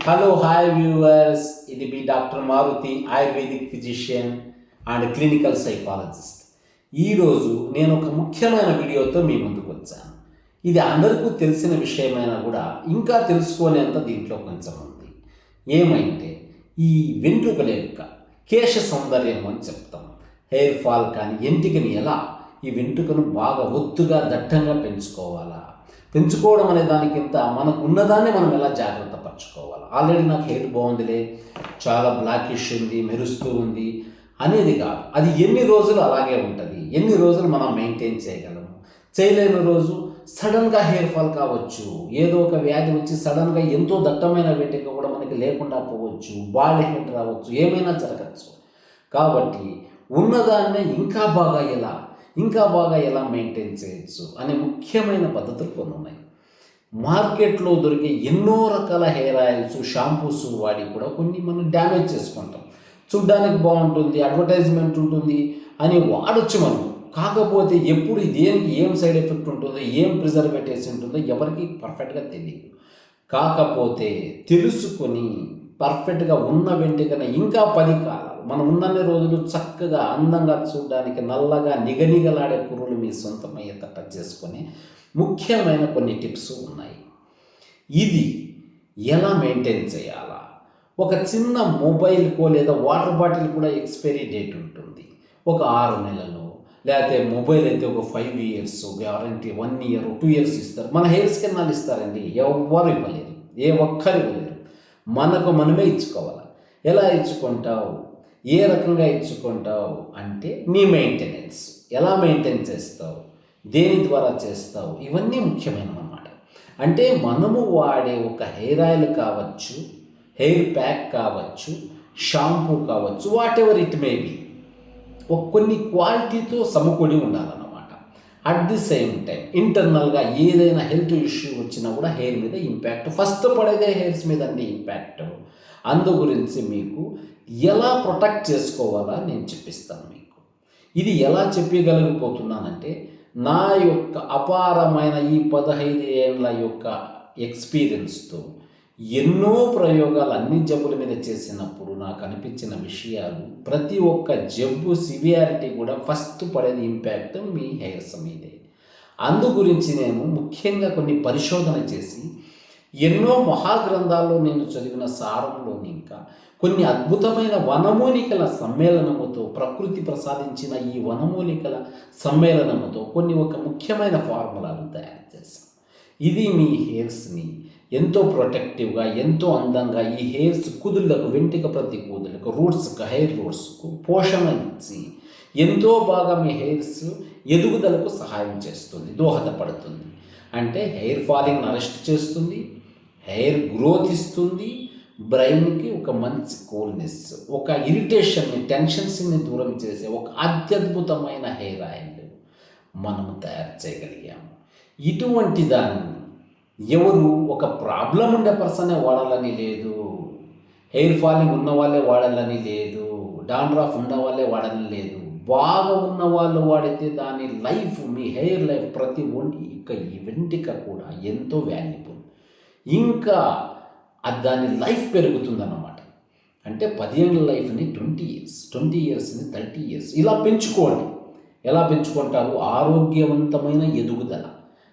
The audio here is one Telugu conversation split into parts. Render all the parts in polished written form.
హలో హాయ్ వ్యూవర్స్, ఇది మీ doctor Maruti, ayurvedic physician and clinical psychologist. ఈరోజు నేను ఒక ముఖ్యమైన వీడియోతో మీ ముందుకు వచ్చాను. ఇది అందరికీ తెలిసిన విషయమైనా కూడా ఇంకా తెలుసుకోలేంత దీంట్లో కొంచెం ఉంది. ఏమైంటే ఈ వెంట్రుకల యొక్క కేశ సౌందర్యం అని చెప్తాం. హెయిర్ ఫాల్ కానీ ఎంటికని ఎలా ఈ వెంట్రుకను బాగా ఒత్తుగా దట్టంగా పెంచుకోవడం అనే దానికింత మనకు ఉన్నదాన్ని మనం ఎలా జాగ్రత్త పరచుకోవాలి. ఆల్రెడీ నాకు హెయిర్ బాగుందిలే, చాలా బ్లాకిష్ ఉంది, మెరుస్తూ ఉంది అనేది కాదు. అది ఎన్ని రోజులు అలాగే ఉంటుంది, ఎన్ని రోజులు మనం మెయింటైన్ చేయగలము. చేయలేని రోజు సడన్గా హెయిర్ ఫాల్ కావచ్చు, ఏదో ఒక వ్యాధి వచ్చి సడన్గా ఎంతో దట్టమైన వెంట్రుక కూడా మనకి లేకుండా పోవచ్చు, బాల్డ్ హెడ్ రావచ్చు, ఏమైనా జరగచ్చు. కాబట్టి ఉన్నదాన్నే ఇంకా బాగా ఎలా మెయింటైన్ చేయొచ్చు అనే ముఖ్యమైన పద్ధతులు కొన్ని ఉన్నాయి. మార్కెట్లో దొరికే ఎన్నో రకాల హెయిర్ ఆయిల్స్, షాంపూస్ వాడి కూడా కొన్ని మనం డ్యామేజ్ చేసుకుంటాం. చూడ్డానికి బాగుంటుంది, అడ్వర్టైజ్మెంట్ ఉంటుంది అని వాడచ్చు మనం. కాకపోతే ఎప్పుడు దేనికి ఏం సైడ్ ఎఫెక్ట్ ఉంటుందో, ఏం ప్రిజర్వేటివ్స్ ఉంటుందో ఎవరికి పర్ఫెక్ట్గా తెలియదు. కాకపోతే తెలుసుకొని పర్ఫెక్ట్గా ఉన్న వెంటనే ఇంకా 10 కాలాలు మనం ఉన్నన్ని రోజులు చక్కగా అందంగా చూడడానికి నల్లగా నిగనిగలాడే కుర్రలు మీ సొంతమయ్యేటట్ట చేసుకొని ముఖ్యమైన కొన్ని టిప్స్ ఉన్నాయి. ఇది ఎలా మెయింటైన్ చేయాలా? ఒక చిన్న మొబైల్కో లేదా వాటర్ బాటిల్ కూడా ఎక్స్పైరీ డేట్ ఉంటుంది. ఒక 6 నెలలు, లేకపోతే మొబైల్ అయితే ఒక 5 years గ్యారంటీ, 1 year 2 years ఇస్తారు. మన హెయిర్ స్కిన్నాలు ఇస్తారండి, ఎవ్వరు ఇవ్వలేరు, ఏ ఒక్కరు ఇవ్వలేరు. మనకు మనమే ఇచ్చుకోవాలి. ఎలా ఇచ్చుకుంటావు, ఏ రకంగా ఇచ్చుకుంటావు అంటే నీ మెయింటెనెన్స్ ఎలా మెయింటైన్ చేస్తావు, దేని ద్వారా చేస్తావు, ఇవన్నీ ముఖ్యమైనవి అన్నమాట. అంటే మనము వాడే ఒక హెయిర్ ఆయిల్ కావచ్చు, హెయిర్ ప్యాక్ కావచ్చు, షాంపూ కావచ్చు, what ever it may be, కొన్ని క్వాలిటీతో సమకూడి ఉండాలన్నమాట. అట్ ది సేమ్ టైం ఇంటర్నల్గా ఏదైనా హెల్త్ ఇష్యూ వచ్చినా కూడా హెయిర్ మీద ఇంపాక్ట్ ఫస్ట్ పడేదే హెయిర్స్ మీద అన్ని ఇంపాక్ట్. అందు గురించి మీకు ఎలా ప్రొటెక్ట్ చేసుకోవాలా నేను చెప్పిస్తాను మీకు. ఇది ఎలా చెప్పగలిగిపోతున్నానంటే నా యొక్క అపారమైన ఈ 15 ఏళ్ళ యొక్క ఎక్స్పీరియన్స్తో ఎన్నో ప్రయోగాలు అన్ని జబ్బుల మీద చేసినప్పుడు నాకు అనిపించిన విషయాలు, ప్రతి ఒక్క జబ్బు సివియారిటీ కూడా ఫస్ట్ పడేది ఇంపాక్ట్ మీ హెయిర్స్ మీదే. అందు గురించి నేను ముఖ్యంగా కొన్ని పరిశోధన చేసి ఎన్నో మహాగ్రంథాల్లో నేను చదివిన సారంలోని ఇంకా కొన్ని అద్భుతమైన వనమూలికల సమ్మేళనముతో, ప్రకృతి ప్రసాదించిన ఈ వనమూలికల సమ్మేళనముతో ఒక ముఖ్యమైన ఫార్ములాలు తయారు చేశాను. ఇది మీ హెయిర్స్ని ఎంతో ప్రొటెక్టివ్గా, ఎంతో అందంగా, ఈ హెయిర్స్ కుదుళ్ళకు, వెంట్రుక ప్రతి కుదుళ్ళకు, రూట్స్కు, హెయిర్ రూట్స్కు పోషణ ఇచ్చి ఎంతో బాగా మీ హెయిర్స్ ఎదుగుదలకు సహాయం చేస్తుంది, దోహదపడుతుంది. అంటే హెయిర్ ఫాలింగ్ని అరెస్ట్ చేస్తుంది, హెయిర్ గ్రోత్ ఇస్తుంది, బ్రెయిన్కి ఒక మంచి కూల్నెస్, ఒక ఇరిటేషన్ని, టెన్షన్స్ని దూరం చేసే ఒక అత్యద్భుతమైన హెయిర్ ఆయిల్ మనము తయారు చేయగలిగాము. ఇటువంటి దాన్ని ఎవరు ఒక ప్రాబ్లం ఉండే పర్సనే వాడాలని లేదు, హెయిర్ ఫాలింగ్ ఉన్న వాళ్ళే వాడాలని లేదు, డాండ్రాఫ్ ఉన్న వాళ్ళే వాడాలని లేదు. బాగా ఉన్న వాళ్ళు వాడితే దాని లైఫ్, మీ హెయిర్ లైఫ్, ప్రతి ఈ వెంట్రుక కూడా ఎంతో వాల్యుబుల్. ఇంకా దాని లైఫ్ పెరుగుతుందన్నమాట. అంటే 10 ఏళ్ళ లైఫ్ని 20 yearsని 30 years ఇలా పెంచుకోండి. ఎలా పెంచుకుంటారు? ఆరోగ్యవంతమైన ఎదుగుదల,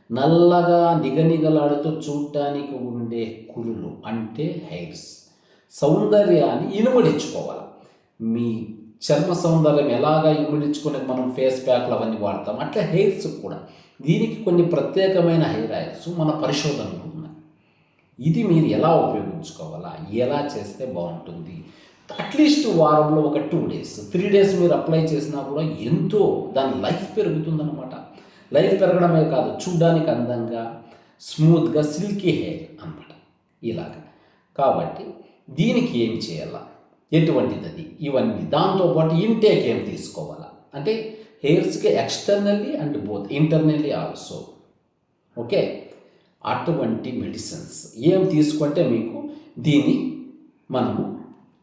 నల్లగా నిగనిగలాడుతూ చూడటానికి ఉండే కురులు అంటే హెయిర్స్ సౌందర్యాన్ని ఇనుమడించుకోవాలి. మీ చర్మ సౌందర్యం ఎలాగా ఇనుమడించుకునే మనం ఫేస్ ప్యాక్లు అవన్నీ వాడతాం, అట్లా హెయిర్స్ కూడా దీనికి కొన్ని ప్రత్యేకమైన హెయిర్ ఆయిల్స్ మన పరిశోధనలు ఉన్నాయి. ఇది మీరు ఎలా ఉపయోగించుకోవాలా, ఎలా చేస్తే బాగుంటుంది, అట్లీస్ట్ వారంలో ఒక 2 days 3 days మీరు అప్లై చేసినా కూడా ఎంతో దాని లైఫ్ పెరుగుతుందన్నమాట. లైఫ్ పెరగడమే కాదు, చూడడానికి అందంగా, స్మూత్గా, సిల్కీ హెయిర్ అన్నమాట ఇలాగా. కాబట్టి దీనికి ఏం చేయాలా, ఎటువంటిది అది, ఇవన్నీ దాంతోపాటు ఇంటేక్ ఏం తీసుకోవాలా అంటే హెయిర్స్కి externally and both internally also. Okay, అటువంటి మెడిసిన్స్ ఏం తీసుకుంటే మీకు దీన్ని మనము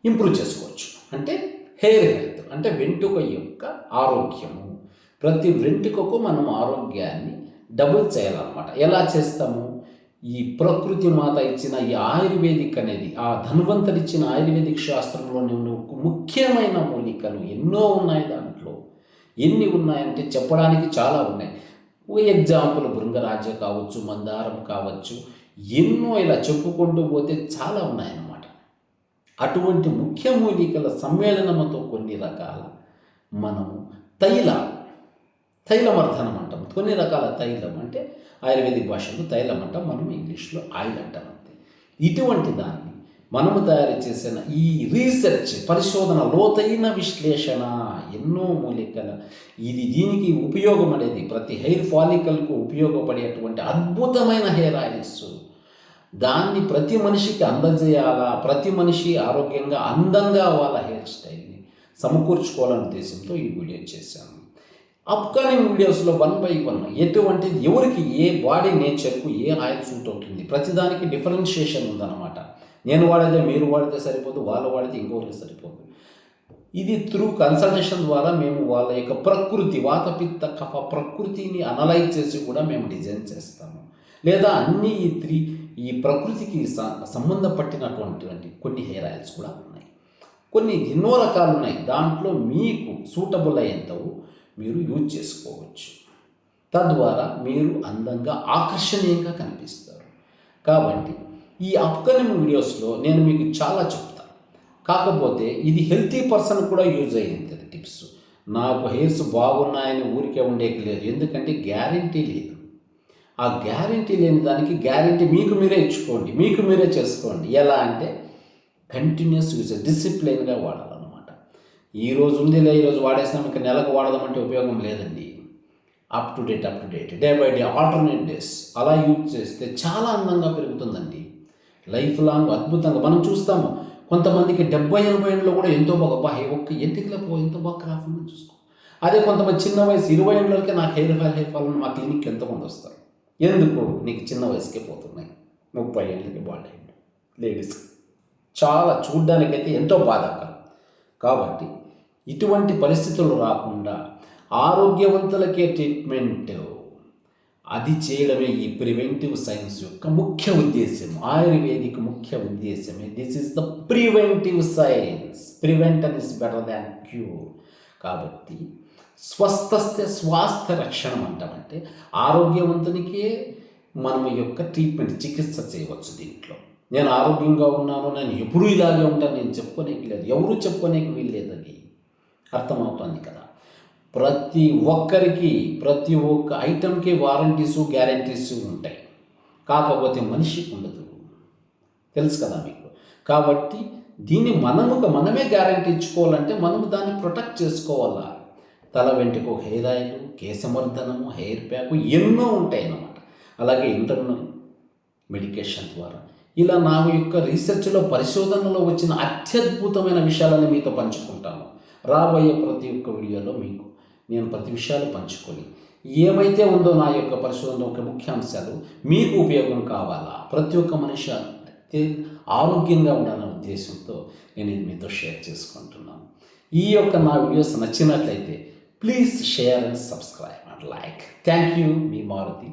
ఇంప్రూవ్ చేసుకోవచ్చు. అంటే హెయిర్ హెల్త్ అంటే వెంట్రుక యొక్క ఆరోగ్యము, ప్రతి వెంట్రుకకు మనం ఆరోగ్యాన్ని డబుల్ చేయాలన్నమాట. ఎలా చేస్తాము? ఈ ప్రకృతి మాత ఇచ్చిన ఈ ఆయుర్వేదిక్ అనేది, ఆ ధన్వంతరి ఇచ్చిన ఆయుర్వేదిక్ శాస్త్రంలోని ముఖ్యమైన మూలికలు ఎన్నో ఉన్నాయి. దాంట్లో ఎన్ని ఉన్నాయంటే చెప్పడానికి చాలా ఉన్నాయి. ఓ ఎగ్జాంపుల్ భృంగరాజ కావచ్చు, మందారం కావచ్చు, ఎన్నో ఇలా చెప్పుకుంటూ పోతే చాలా ఉన్నాయన్నమాట. అటువంటి ముఖ్య మూలికల సమ్మేళనంతో కొన్ని రకాల మనము తైలమర్ధనం అంటాం. కొన్ని రకాల తైలం అంటే ఆయుర్వేదిక్ భాషలో తైలం అంటాం, మనం ఇంగ్లీష్లో ఆయిల్ అంటాం అంతే. ఇటువంటి దాన్ని మనము తయారు చేసిన ఈ రీసెర్చ్, పరిశోధన, లోతైన విశ్లేషణ, ఎన్నో మూలికల దీనికి ఉపయోగపడేది, ప్రతి హెయిర్ ఫాలికల్కు ఉపయోగపడేటువంటి అద్భుతమైన హెయిర్ ఆయిల్స్, దాన్ని ప్రతి మనిషికి అందజేయాలా, ప్రతి మనిషి ఆరోగ్యంగా అందంగా వాళ్ళ హెయిర్ స్టైల్ని సమకూర్చుకోవాలనే ఉద్దేశంతో ఈ వీడియో చేశాను. అప్కమింగ్ వీడియోస్లో 1 by 1 ఎటువంటిది, ఎవరికి ఏ బాడీ నేచర్కు ఏ ఆయిల్ సూట్ అవుతుంది, ప్రతిదానికి డిఫరెన్షియేషన్ ఉందన్నమాట. నేను వాడితే మీరు వాడితే సరిపోదు, వాళ్ళు వాడితే ఇంకొకరికి సరిపోదు. ఇది త్రూ కన్సల్టేషన్ ద్వారా మేము వాళ్ళ యొక్క ప్రకృతి, వాతపిత్త కఫ ప్రకృతిని అనలైజ్ చేసి కూడా మేము డిజైన్ చేస్తాము. లేదా అన్ని ఈ ప్రకృతికి సంబంధపట్టినటువంటి కొన్ని హెయిర్ ఆయిల్స్ కూడా ఉన్నాయి. కొన్ని ఎన్నో రకాలు ఉన్నాయి. దాంట్లో మీకు సూటబుల్ అయ్యేంతవు మీరు యూజ్ చేసుకోవచ్చు. తద్వారా మీరు అందంగా, ఆకర్షణీయంగా కనిపిస్తారు. కాబట్టి ఈ అప్కమింగ్ వీడియోస్లో నేను మీకు చాలా చెప్తాను. కాకపోతే ఇది హెల్తీ పర్సన్ కూడా యూజ్ అయ్యేది టిప్స్. నాకు హెయిర్స్ బాగున్నాయని ఊరికే ఉండేకి లేదు, ఎందుకంటే గ్యారంటీ లేదు. ఆ గ్యారంటీ లేని దానికి గ్యారంటీ మీకు మీరే ఇచ్చుకోండి, మీకు మీరే చేసుకోండి. ఎలా అంటే కంటిన్యూస్ యూజ్, డిసిప్లైన్గా వాడాలన్నమాట. ఈరోజు ఉందిలే, ఈరోజు వాడేసినాం, ఇంకా నెలకు వాడదామంటే ఉపయోగం లేదండి. Up to date day by day, alternate days అలా యూజ్ చేస్తే చాలా అందంగా పెరుగుతుందండి. లైఫ్ లాంగ్ అద్భుతంగా మనం చూస్తాము. కొంతమందికి 70-80 ఏళ్ళలో కూడా ఎంతో బాగా ఒక్క ఎంటికలపో ఎంతో బాగా క్రాఫ్ట్ ఉందని చూసుకో. అదే కొంతమంది చిన్న వయసు 20 ఏళ్ళకే నాకు హెయిర్ ఫాల్ అని మా క్లినిక్కి ఎంతమంది వస్తారు. ఎందుకు? నీకు చిన్న వయసుకే పోతున్నాయి, 30 ఏళ్ళకి బాగా లేడీస్. చాలా చూడ్డానికైతే ఎంతో బాధాకరం. కాబట్టి ఇటువంటి పరిస్థితులు రాకుండా ఆరోగ్యవంతులకే ట్రీట్మెంట్, అది చేయడమే ఈ ప్రివెంటివ్ సైన్స్ యొక్క ముఖ్య ఉద్దేశం. ఆయుర్వేదిక్ ముఖ్య ఉద్దేశమే this is the preventive science. Prevention is better than cure. కాబట్టి స్వాస్థ్య రక్షణ అంటామంటే ఆరోగ్యవంతునికే మనం యొక్క ట్రీట్మెంట్, చికిత్స చేయవచ్చు. దీంట్లో నేను ఆరోగ్యంగా ఉన్నాను, నేను ఎప్పుడూ ఇలాగే ఉంటాను నేను చెప్పుకోనేకి లేదు, ఎవరు చెప్పుకోనేకి వీల్లేదని అర్థమవుతుంది కదా. ప్రతి ఒక్కరికి, ప్రతి ఒక్క ఐటెంకి వారంటీసు, గ్యారంటీస్ ఉంటాయి. కాకపోతే మనిషికి ఉండదు, తెలుసు కదా మీకు. కాబట్టి దీన్ని మనమే గ్యారంటీ ఇచ్చుకోవాలంటే మనము దాన్ని ప్రొటెక్ట్ చేసుకోవాలా. తల వెంటకు హెయిర్ ఆయిల్, కేశమర్దనము, హెయిర్ ప్యాకు ఎన్నో ఉంటాయి అన్నమాట. అలాగే ఇంటర్నల్ మెడికేషన్ ద్వారా ఇలా నా యొక్క రీసెర్చ్లో, పరిశోధనలో వచ్చిన అత్యద్భుతమైన విషయాలను మీతో పంచుకుంటాను. రాబోయే ప్రతి ఒక్క వీడియోలో మీకు నేను ప్రతి విషయాలు పంచుకొని, ఏమైతే ఉందో నా యొక్క పరిశోధనలో ఒక ముఖ్యాంశాలు మీకు ఉపయోగం కావాలా, ప్రతి ఒక్క మనిషి ఆరోగ్యంగా ఉండాలనే ఉద్దేశంతో నేను ఇది మీతో షేర్ చేసుకుంటున్నాను. ఈ యొక్క నా వీడియోస్ నచ్చినట్లయితే please share and subscribe and like. Thank you, మీ మారుతి.